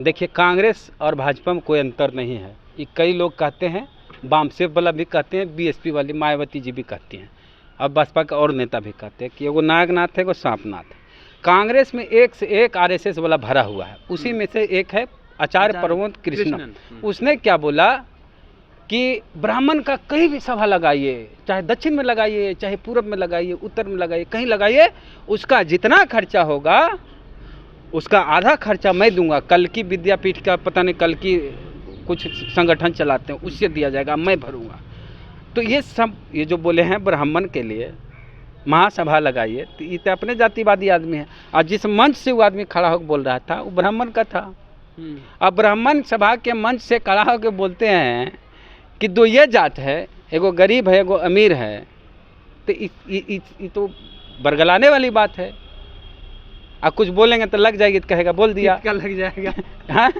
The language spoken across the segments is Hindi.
देखिए, कांग्रेस और भाजपा में कोई अंतर नहीं है। ये कई लोग कहते हैं, वामसेफ वाला भी कहते हैं, बीएसपी वाली मायावती जी भी कहती हैं, अब बसपा का और नेता भी कहते हैं कि एगो नागनाथ है, एगो सांपनाथ है। कांग्रेस में एक से एक आरएसएस वाला भरा हुआ है। उसी में से एक है आचार्य प्रमोद कृष्णन। उसने क्या बोला कि ब्राह्मण का कहीं भी सभा लगाइए, चाहे दक्षिण में लगाइए, चाहे पूर्व में लगाइए, उत्तर में लगाइए, कहीं लगाइए, उसका जितना खर्चा होगा उसका आधा खर्चा मैं दूंगा। कल की विद्यापीठ का पता नहीं, कल की कुछ संगठन चलाते हैं, उससे दिया जाएगा, मैं भरूंगा। तो ये सब ये जो बोले हैं ब्राह्मण के लिए महासभा लगाइए, तो ये तो अपने जातिवादी आदमी है। और जिस मंच से वो आदमी खड़ा होकर बोल रहा था वो ब्राह्मण का था। अब ब्राह्मण सभा के मंच से खड़ा होकर बोलते हैं कि दो ये जात है, एगो गरीब है, एगो अमीर है, तो ये तो बरगलाने वाली बात है। अब कुछ बोलेंगे तो लग जाएगी, तो कहेगा बोल दिया, क्या लग जाएगा। हाँ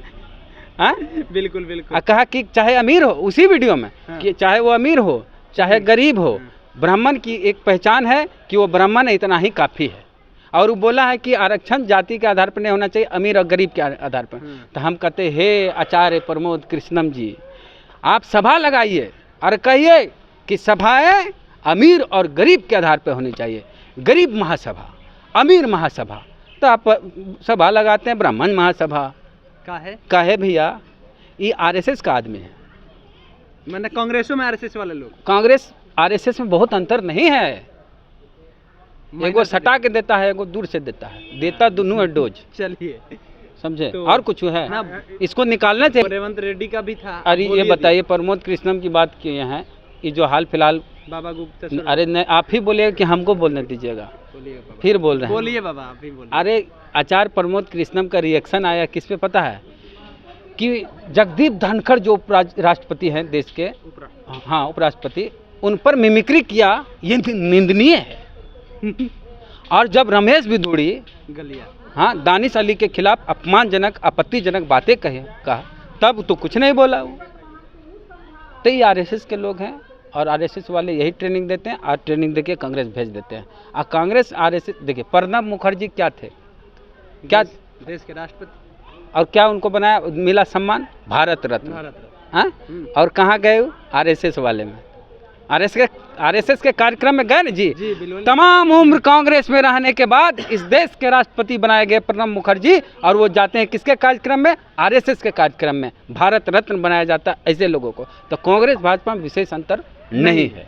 हाँ, बिल्कुल बिल्कुल। कहा कि चाहे अमीर हो, उसी वीडियो में कि चाहे वो अमीर हो चाहे गरीब हो, ब्राह्मण की एक पहचान है कि वो ब्राह्मण है, इतना ही काफ़ी है। और वो बोला है कि आरक्षण जाति के आधार पर नहीं होना चाहिए, अमीर और गरीब के आधार पर। तो हम कहते हे आचार्य प्रमोद कृष्णम जी, आप सभा लगाइए और कहिए कि सभाएं अमीर और गरीब के आधार पर होनी चाहिए। गरीब महासभा, अमीर महासभा, तो आप सभा लगाते हैं ब्राह्मण महासभा का है भैया। ये आरएसएस का आदमी है। मैंने कांग्रेसों में आरएसएस वाले लोग, कांग्रेस आरएसएस में बहुत अंतर नहीं है। एगो सटा के देता है, एगो दूर से देता है, देता दोनों है डोज। चलिए समझे। तो और कुछ है ना, इसको निकालना चाहिए। रेवंत रेड्डी का भी था। अरे ये बताइए, प्रमोद कृष्णम की बात किए हैं, ये जो हाल फिलहाल बाबा गुप्ता। अरे नहीं, आप ही बोलिए कि हमको बोलने दीजिएगा, फिर बोल रहे हैं। बोलिए बाबा, आप ही बोलिए। अरे आचार्य प्रमोद कृष्णम का रिएक्शन आया किस पे पता है? कि जगदीप धनखड़ जो राष्ट्रपति हैं देश के, हाँ उपराष्ट्रपति, उन पर मिमिक्री किया, ये निंदनीय है। और जब रमेश बिधूड़ी हाँ दानिश अली के खिलाफ अपमानजनक आपत्तिजनक बातें कहा, तब तो कुछ नहीं बोला वो। तो ये आरएसएस के लोग हैं और आरएसएस वाले यही ट्रेनिंग देते हैं, और ट्रेनिंग देके कांग्रेस भेज देते हैं। और कांग्रेस आरएसएस, देखिए प्रणब मुखर्जी क्या थे, क्या देश के राष्ट्रपति, और क्या उनको बनाया, मिला सम्मान भारत रत्न। हाँ, और कहाँ गए वो? आरएसएस वाले में, आरएसएस के कार्यक्रम में गए ना जी। तमाम उम्र कांग्रेस में रहने के बाद इस देश के राष्ट्रपति बनाए गए प्रणब मुखर्जी, और वो जाते हैं किसके कार्यक्रम में? आरएसएस के कार्यक्रम में। भारत रत्न बनाया जाता है ऐसे लोगों को। तो कांग्रेस भाजपा में विशेष अंतर नहीं है।